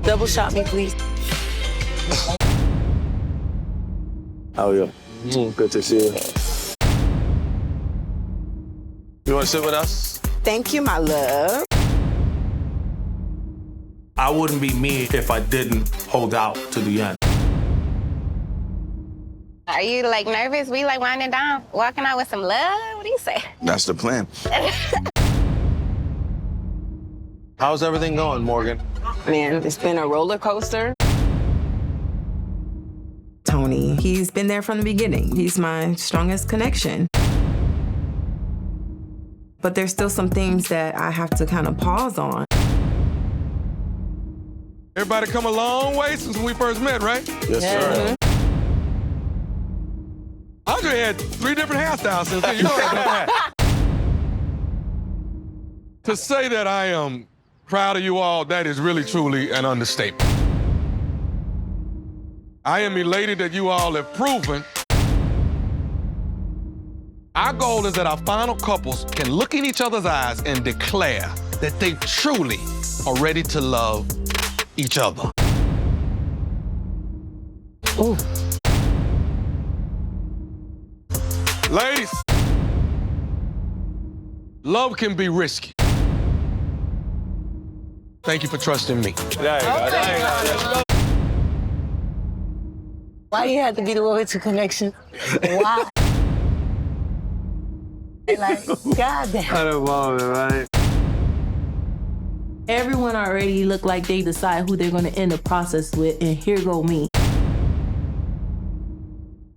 Double shot me, please. How are you? Good to see you. You want to sit with us? Thank you, my love. I wouldn't be me if I didn't hold out to the end. Are you like nervous? We like winding down, walking out with some love? What do you say? That's the plan. How's everything going, Morgan? Man, it's been a roller coaster. Tony, he's been there from the beginning. He's my strongest connection. But there's still some things that I have to kind of pause on. Everybody come a long way since we first met, right? Yes, sir. Andre had 3 different hairstyles since then. You know that. To say that I am proud of you all, that is really, truly an understatement. I am elated that you all have proven. Our goal is that our final couples can look in each other's eyes and declare that they truly are ready to love each other. Ooh. Ladies, love can be risky. Thank you for trusting me. There you go. There you go. Why you had to be the loyalty connection? Why? Like, goddamn. I don't want it, right? Everyone already look like they decide who they're going to end the process with, and here go me.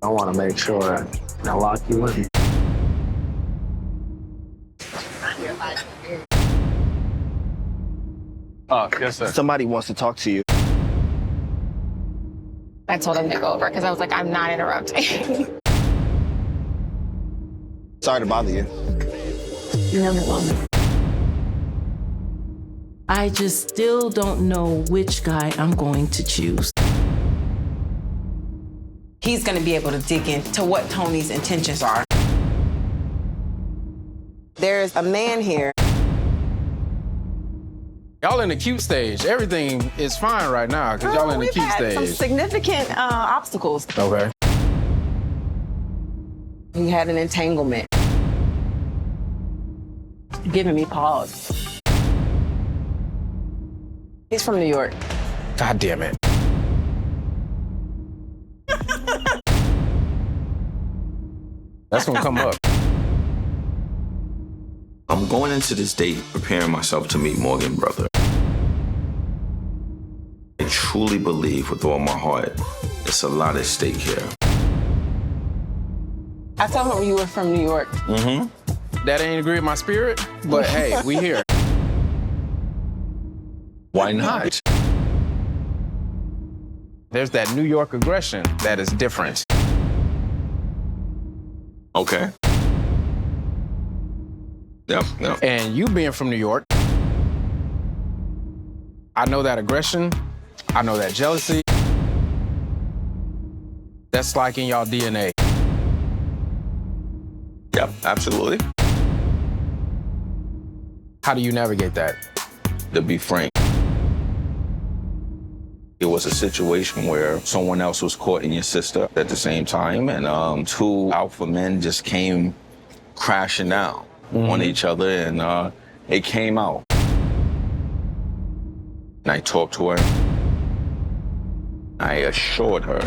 I want to make sure I lock you in. Oh, yes, sir. Somebody wants to talk to you. I told him to go over because I was like, I'm not interrupting. Sorry to bother you. I just still don't know which guy I'm going to choose. He's gonna be able to dig into what Tony's intentions are. There's a man here. Y'all in the cute stage. Everything is fine right now because y'all in the We've cute had some stage. significant obstacles. Okay. We had an entanglement. Giving me pause. He's from New York. God damn it. That's gonna come up. I'm going into this date preparing myself to meet Morgan, brother. I truly believe with all my heart, it's a lot at stake here. I told him you were from New York. Mm-hmm. That ain't agree with my spirit, but hey, we here. Why not? There's that New York aggression that is different. Okay. Yep. And you being from New York, I know that aggression, I know that jealousy. That's like in y'all DNA. Yep, absolutely. How do you navigate that? To be frank, it was a situation where someone else was courting your sister at the same time, and 2 alpha men just came crashing down on each other, and it came out. And I talked to her. I assured her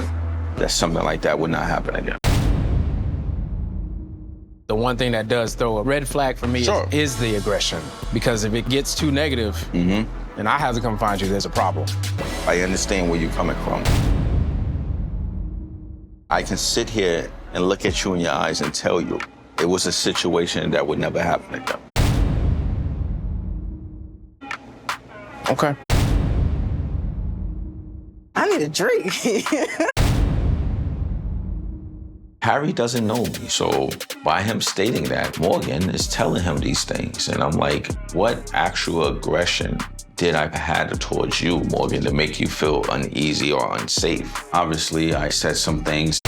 that something like that would not happen again. The one thing that does throw a red flag for me is the aggression. Because if it gets too negative, and I have to come find you, there's a problem. I understand where you're coming from. I can sit here and look at you in your eyes and tell you it was a situation that would never happen again. Okay. I need a drink. Harry doesn't know me, so by him stating that, Morgan is telling him these things. And I'm like, what actual aggression did I have towards you, Morgan, to make you feel uneasy or unsafe? Obviously, I said some things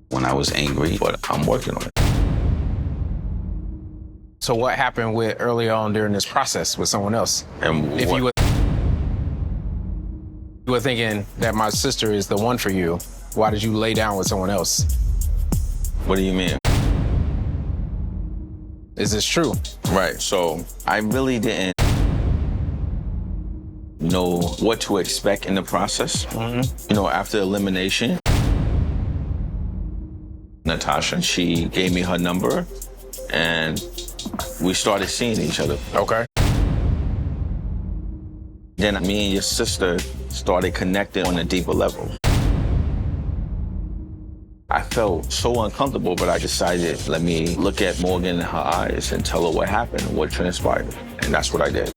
when I was angry, but I'm working on it. So what happened with early on during this process with someone else? And If what- you would You were thinking that my sister is the one for you. Why did you lay down with someone else? What do you mean? Is this true? Right, so I really didn't know what to expect in the process. You know, after elimination, Natasha, she gave me her number and we started seeing each other. Okay. Then me and your sister started connecting on a deeper level. I felt so uncomfortable, but I decided, let me look at Morgan in her eyes and tell her what happened and what transpired. And that's what I did.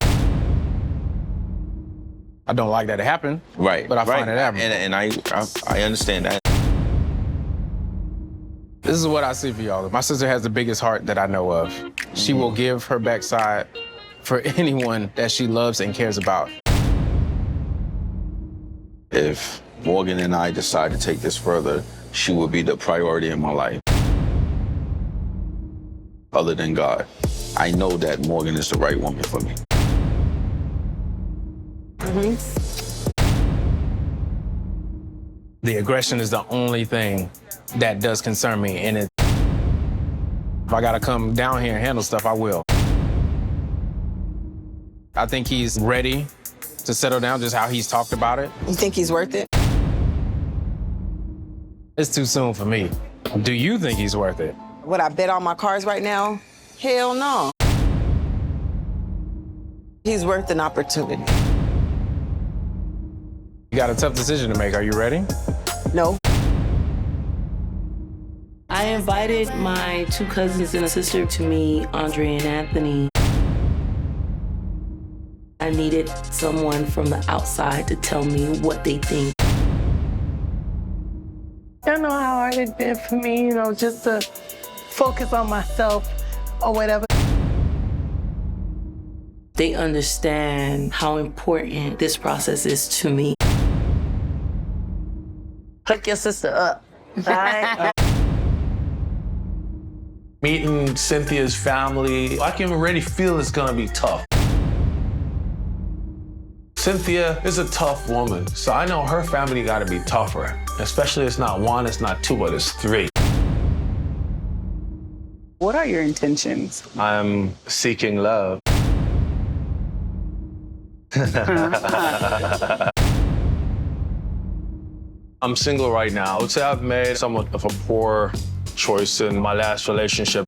I don't like that it happened. Right. But I find it admirable. And I understand that. This is what I see for y'all. My sister has the biggest heart that I know of. She will give her backside for anyone that she loves and cares about. If Morgan and I decide to take this further, she would be the priority in my life. Other than God. I know that Morgan is the right woman for me. The aggression is the only thing that does concern me. And if I gotta come down here and handle stuff, I will. I think he's ready to settle down, just how he's talked about it. You think he's worth it? It's too soon for me. Do you think he's worth it? Would I bet on my cards right now? Hell no. He's worth an opportunity. You got a tough decision to make. Are you ready? No. I invited my 2 cousins and a sister to meet Andre and Anthony. I needed someone from the outside to tell me what they think. I know how hard it's been for me, just to focus on myself or whatever. They understand how important this process is to me. Hook your sister up, all right? Meeting Cynthia's family, I can already feel it's gonna be tough. Cynthia is a tough woman, so I know her family gotta be tougher. Especially it's not 1, it's not 2, but it's 3. What are your intentions? I'm seeking love. I'm single right now. I would say I've made somewhat of a poor choice in my last relationship.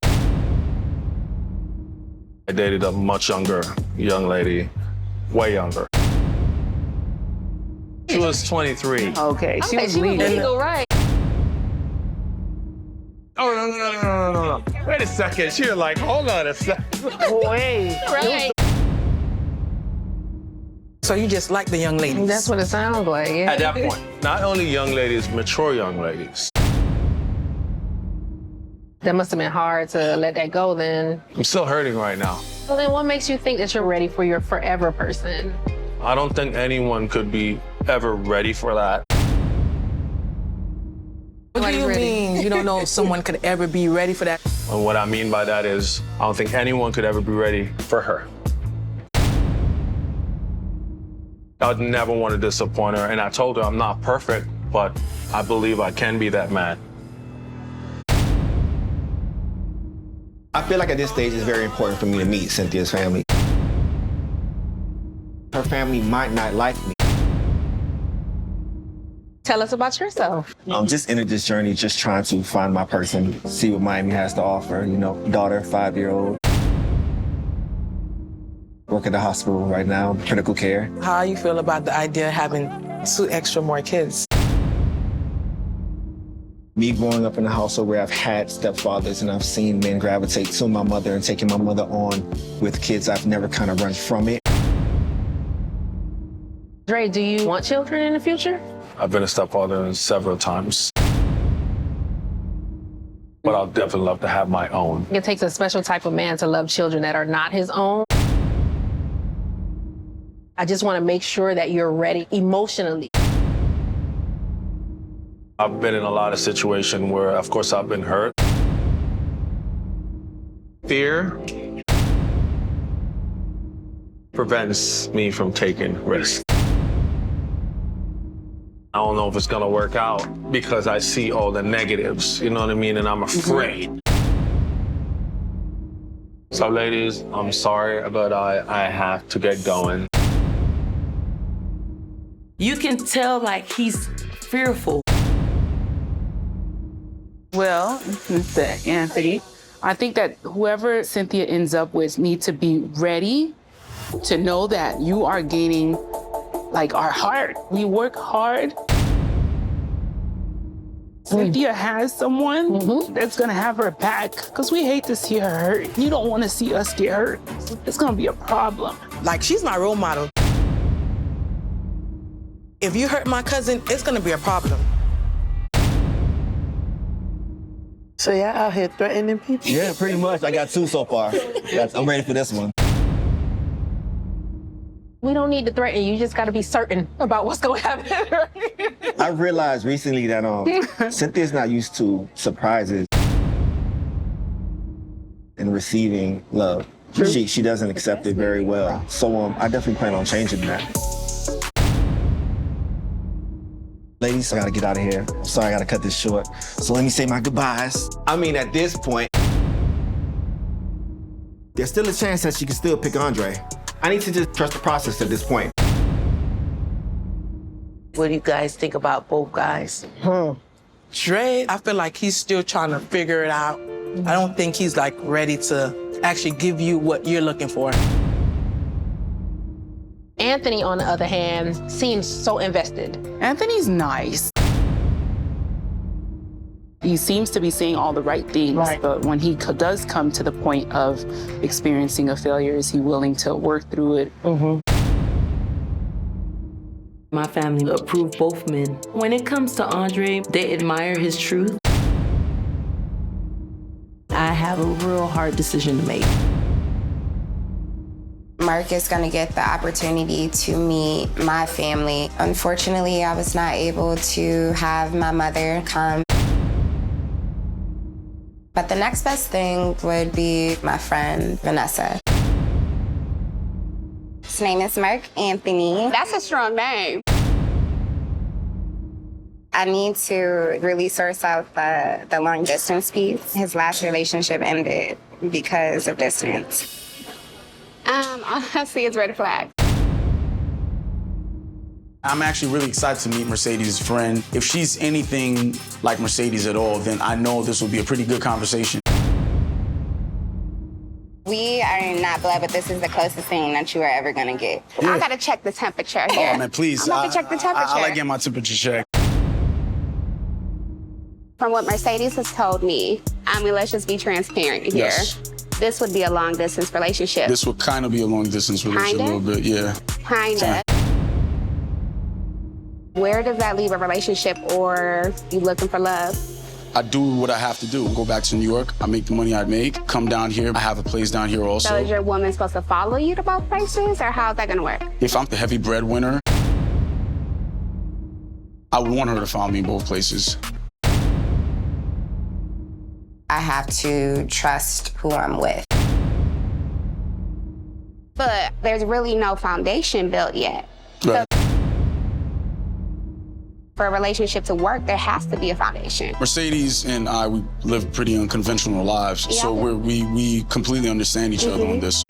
I dated a much younger young lady, way younger. She was 23. Okay, she was legal, right? Oh, no. Wait a second. She was like, hold on a second. Wait. Right. So you just like the young ladies? That's what it sounds like, yeah. At that point, not only young ladies, mature young ladies. That must have been hard to let that go then. I'm still hurting right now. Well, then what makes you think that you're ready for your forever person? I don't think anyone could be ever ready for that. What do you mean you don't know if someone could ever be ready for that? And what I mean by that is, I don't think anyone could ever be ready for her. I'd never want to disappoint her, and I told her I'm not perfect, but I believe I can be that man. I feel like at this stage it's very important for me to meet Cynthia's family. Her family might not like me. Tell us about yourself. I'm just in this journey, just trying to find my person, see what Miami has to offer. Daughter, 5-year-old. Work at the hospital right now, critical care. How you feel about the idea of having 2 extra more kids? Me growing up in a household where I've had stepfathers and I've seen men gravitate to my mother and taking my mother on with kids, I've never kind of run from it. Dre, do you want children in the future? I've been a stepfather several times. But I'll definitely love to have my own. It takes a special type of man to love children that are not his own. I just want to make sure that you're ready emotionally. I've been in a lot of situations where, of course, I've been hurt. Fear prevents me from taking risks. I don't know if it's gonna work out because I see all the negatives, you know what I mean? And I'm afraid. So ladies, I'm sorry, but I have to get going. You can tell like he's fearful. Well, Mr. Anthony, I think that whoever Cynthia ends up with needs to be ready to know that you are gaining like our heart. We work hard. Cynthia has someone that's gonna have her back because we hate to see her hurt. You don't want to see us get hurt. It's gonna be a problem. Like, she's my role model. If you hurt my cousin, it's gonna be a problem. So y'all out here threatening people? Yeah, pretty much. I got 2 so far. I'm ready for this one. We don't need to threaten you. You just got to be certain about what's going to happen. I realized recently that Cynthia's not used to surprises and receiving love. She doesn't accept it very well. So I definitely plan on changing that. Ladies, I gotta get out of here. I'm sorry, I gotta cut this short. So let me say my goodbyes. I mean, at this point, there's still a chance that she can still pick Andre. I need to just trust the process at this point. What do you guys think about both guys? Dre, I feel like he's still trying to figure it out. I don't think he's like ready to actually give you what you're looking for. Anthony, on the other hand, seems so invested. Anthony's nice. He seems to be saying all the right things, but when he does come to the point of experiencing a failure, is he willing to work through it? My family approved both men. When it comes to Andre, they admire his truth. I have a real hard decision to make. Mark is going to get the opportunity to meet my family. Unfortunately, I was not able to have my mother come. But the next best thing would be my friend, Vanessa. His name is Mark Anthony. That's a strong name. I need to really source out the long distance piece. His last relationship ended because of distance. All I see is red flag. I'm actually really excited to meet Mercedes' friend. If she's anything like Mercedes at all, then I know this will be a pretty good conversation. We are not blood, but this is the closest thing that you are ever gonna get. Yeah. I gotta check the temperature here. Oh man, please. I'm about to check the temperature. I like getting my temperature checked. From what Mercedes has told me, let's just be transparent here. Yes. This would be a long distance relationship. This would kind of be a long distance relationship a little bit, yeah. Kinda. Where does that leave a relationship, or you looking for love? I do what I have to do. Go back to New York, I make the money I make, come down here, I have a place down here also. So is your woman supposed to follow you to both places, or how's that gonna work? If I'm the heavy breadwinner, I want her to follow me in both places. I have to trust who I'm with. But there's really no foundation built yet. Right. So for a relationship to work, there has to be a foundation. Mercedes and I, we live pretty unconventional lives, Yeah. so we completely understand each other on this.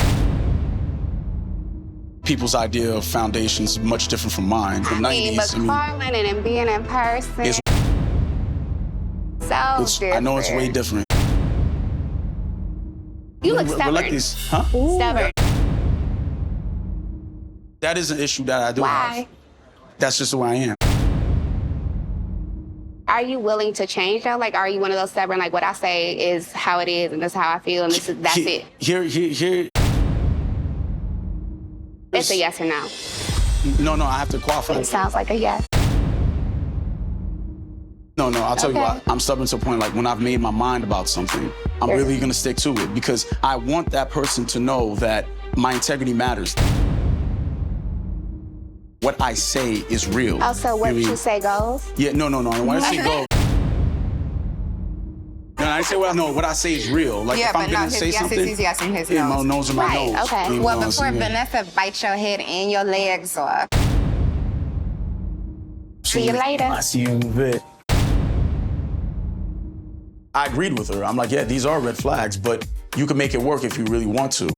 People's idea of foundation is much different from mine. The 90s, But calling it and being in person, It's- so different. I know it's way different. You look We're stubborn. like this, huh? Stubborn. That is an issue that I do Why? have. That's just who I am. Are you willing to change though? Like, are you one of those stubborn, like what I say is how it is and this is how I feel and that's it? Here. It's a yes or no. No, I have to qualify. It sounds like a yes. No, I'll tell you Okay. what, I'm stubborn to a point, like when I've made my mind about something, I'm really gonna stick to it because I want that person to know that my integrity matters. What I say is real. Also, what you say goes? Yeah, no. When I say go, no, I say what I say is real. Like yeah, if I'm but no, gonna his say yes something, is his yes and his yeah, no. my nose are my right, nose. Okay. You Well, know, before so, yeah. Vanessa bites your head and your legs off. See you later. I see you in a bit. I agreed with her. I'm like, yeah, these are red flags, but you can make it work if you really want to.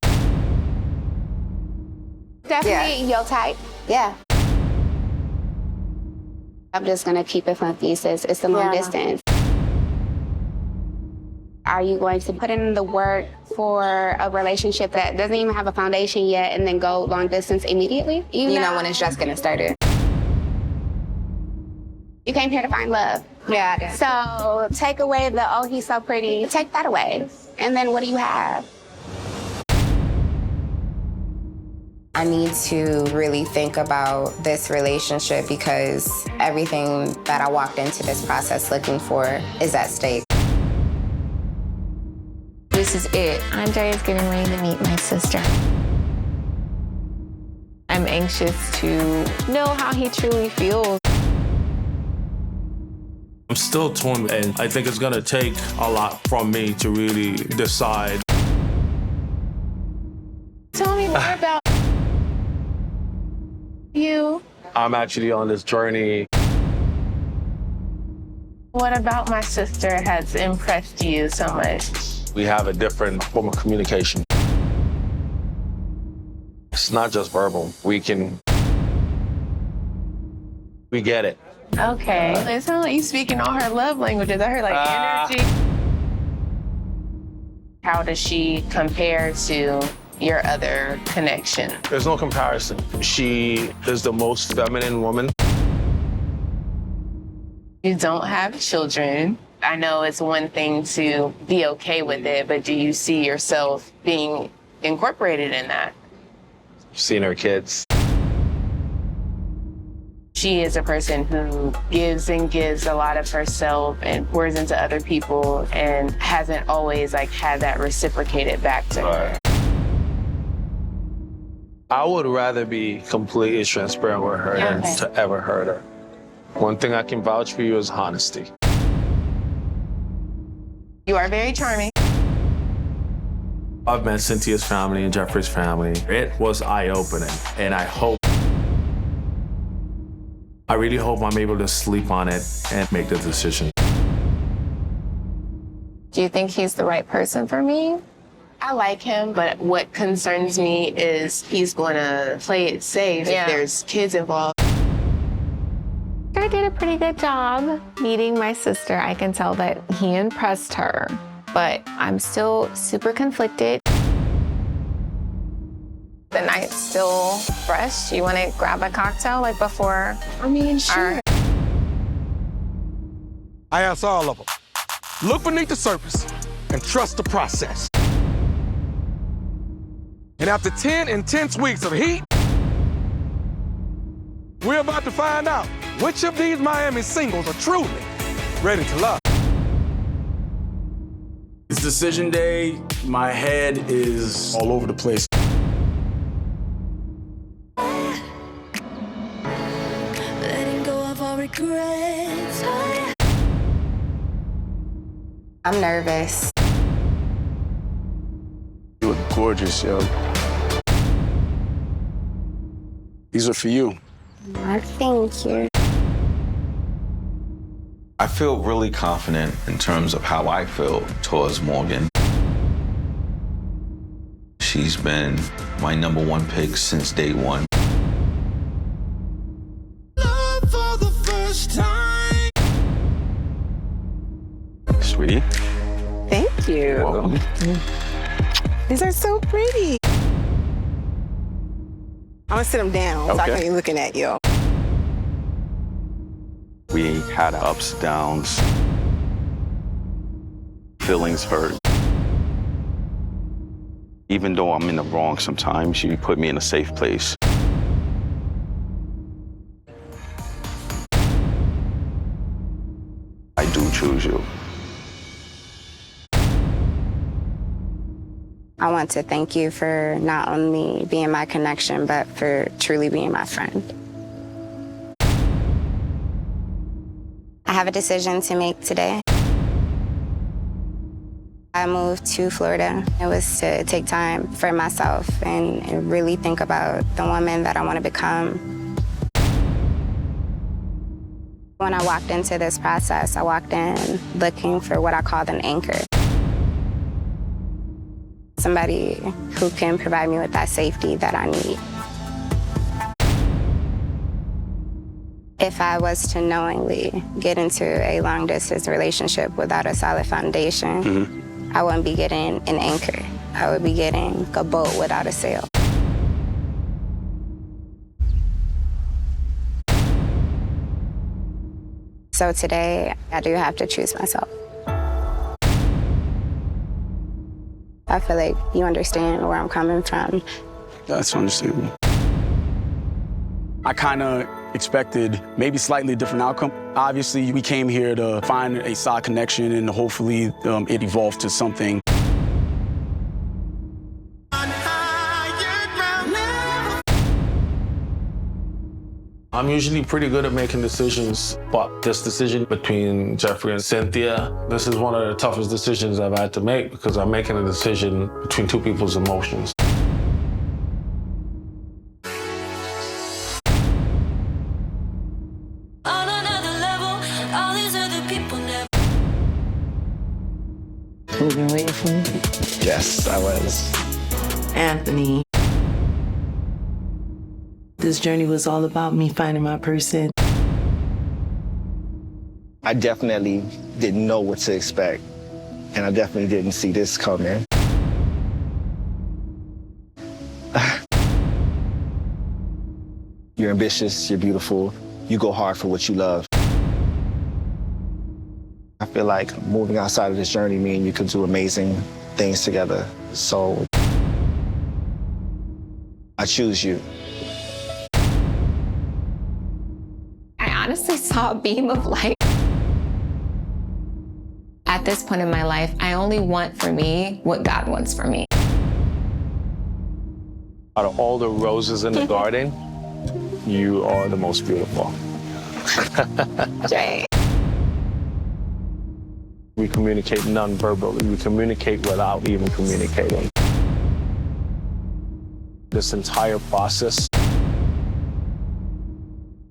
Definitely your type. Yeah. I'm just gonna keep it funky. It's the long distance. Are you going to put in the work for a relationship that doesn't even have a foundation yet and then go long distance immediately? You know when it's just gonna start it. You came here to find love. Yeah, I did. So take away the, oh, he's so pretty. Take that away. And then what do you have? I need to really think about this relationship because everything that I walked into this process looking for is at stake. This is it. Andre is getting ready to meet my sister. I'm anxious to know how he truly feels. I'm still torn, and I think it's gonna take a lot from me to really decide. Tell me more about you. I'm actually on this journey. What about my sister has impressed you so much? We have a different form of communication. It's not just verbal. We get it. Okay. It sounds like you speaking all her love languages. I heard energy. How does she compare to your other connection? There's no comparison. She is the most feminine woman. You don't have children. I know it's one thing to be okay with it, but do you see yourself being incorporated in that? Seen her kids. She is a person who gives and gives a lot of herself and pours into other people and hasn't always had that reciprocated back to her. I would rather be completely transparent with her than to ever hurt her. One thing I can vouch for you is honesty. You are very charming. I've met Cynthia's family and Jeffrey's family. It was eye-opening, and I really hope I'm able to sleep on it and make the decision. Do you think he's the right person for me? I like him, but what concerns me is he's going to play it safe if there's kids involved. I did a pretty good job meeting my sister. I can tell that he impressed her, but I'm still super conflicted. The night's still fresh. You want to grab a cocktail before? I mean, sure. I ask all of them, look beneath the surface and trust the process. And after 10 intense weeks of heat, we're about to find out which of these Miami singles are truly ready to love. It's decision day. My head is all over the place. Letting go of all regrets. I'm nervous. You look gorgeous, yo. These are for you. Thank you. I feel really confident in terms of how I feel towards Morgan. She's been my #1 pick since day one. Love for the first time. Sweetie. Thank you. Welcome. These are so pretty. I'm gonna sit them down so I can be looking at you. We had ups, downs, feelings hurt. Even though I'm in the wrong sometimes, you put me in a safe place. I do choose you. I want to thank you for not only being my connection, but for truly being my friend. I have a decision to make today. I moved to Florida. It was to take time for myself and really think about the woman that I want to become. When I walked into this process, I walked in looking for what I called an anchor. Somebody who can provide me with that safety that I need. If I was to knowingly get into a long-distance relationship without a solid foundation, I wouldn't be getting an anchor. I would be getting a boat without a sail. So today, I do have to choose myself. I feel like you understand where I'm coming from. That's understandable. I kind of expected maybe slightly different outcome. Obviously, we came here to find a solid connection and hopefully it evolved to something. I'm usually pretty good at making decisions, but this decision between Jeffrey and Cynthia, this is one of the toughest decisions I've had to make because I'm making a decision between two people's emotions. On another level, all these other people never. You've been waiting for me? Yes, I was. Anthony. This journey was all about me finding my person. I definitely didn't know what to expect, and I definitely didn't see this coming. You're ambitious, you're beautiful, you go hard for what you love. I feel like moving outside of this journey, me and you can do amazing things together. So I choose you. I honestly saw a beam of light. At this point in my life, I only want for me what God wants for me. Out of all the roses in the garden, you are the most beautiful. Jay. We communicate non-verbally. We communicate without even communicating. This entire process,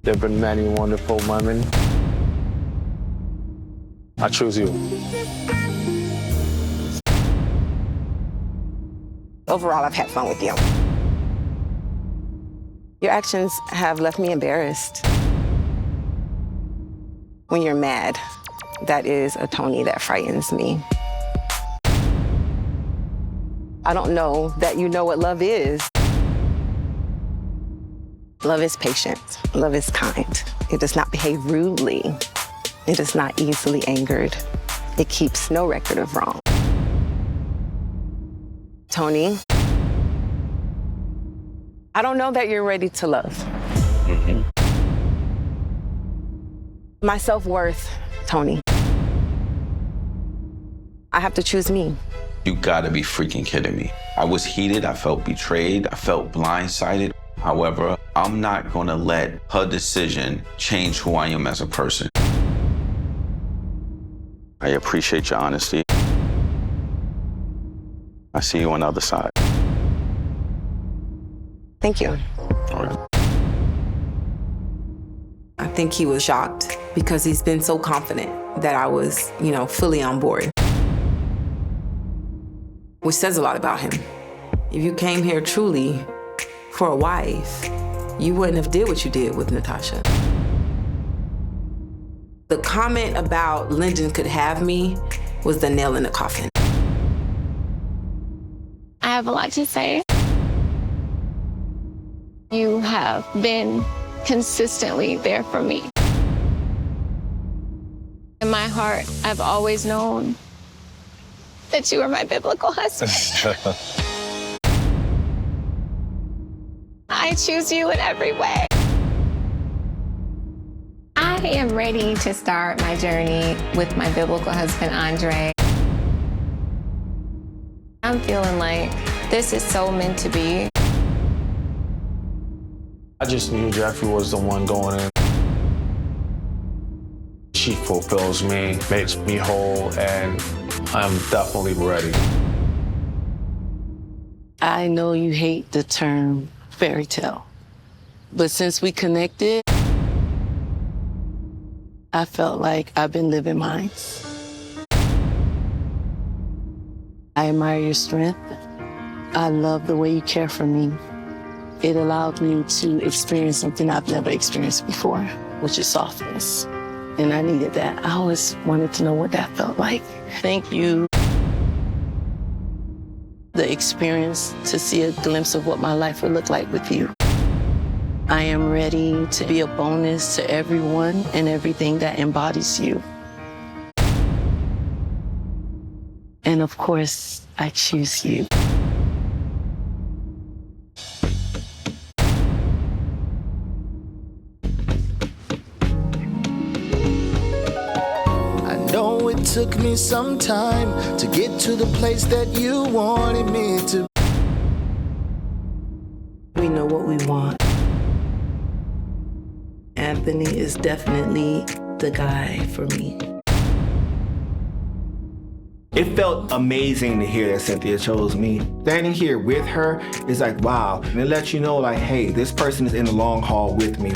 there have been many wonderful women. I choose you. Overall, I've had fun with you. Your actions have left me embarrassed. When you're mad, that is a Tony that frightens me. I don't know that you know what love is. Love is patient. Love is kind. It does not behave rudely. It is not easily angered. It keeps no record of wrong. Tony, I don't know that you're ready to love. My self-worth, Tony. I have to choose me. You gotta be freaking kidding me. I was heated, I felt betrayed, I felt blindsided. However, I'm not gonna let her decision change who I am as a person. I appreciate your honesty. I see you on the other side. Thank you. All right. I think he was shocked because he's been so confident that I was, fully on board. Which says a lot about him. If you came here truly for a wife, you wouldn't have did what you did with Natasha. The comment about Lyndon could have me was the nail in the coffin. I have a lot to say. You have been consistently there for me. In my heart, I've always known that you are my biblical husband. I choose you in every way. I am ready to start my journey with my biblical husband, Andre. I'm feeling like this is so meant to be. I just knew Jeffrey was the one going in. She fulfills me, makes me whole, and I'm definitely ready. I know you hate the term fairy tale, but since we connected, I felt like I've been living mine. I admire your strength. I love the way you care for me. It allowed me to experience something I've never experienced before, which is softness. And I needed that. I always wanted to know what that felt like. Thank you. The experience to see a glimpse of what my life would look like with you. I am ready to be a bonus to everyone and everything that embodies you. And of course, I choose you. I know it took me some time to get to the place that you wanted me to. We know what we want. Anthony is definitely the guy for me. It felt amazing to hear that Cynthia chose me. Standing here with her is like, wow. And it lets you know, like, hey, this person is in the long haul with me.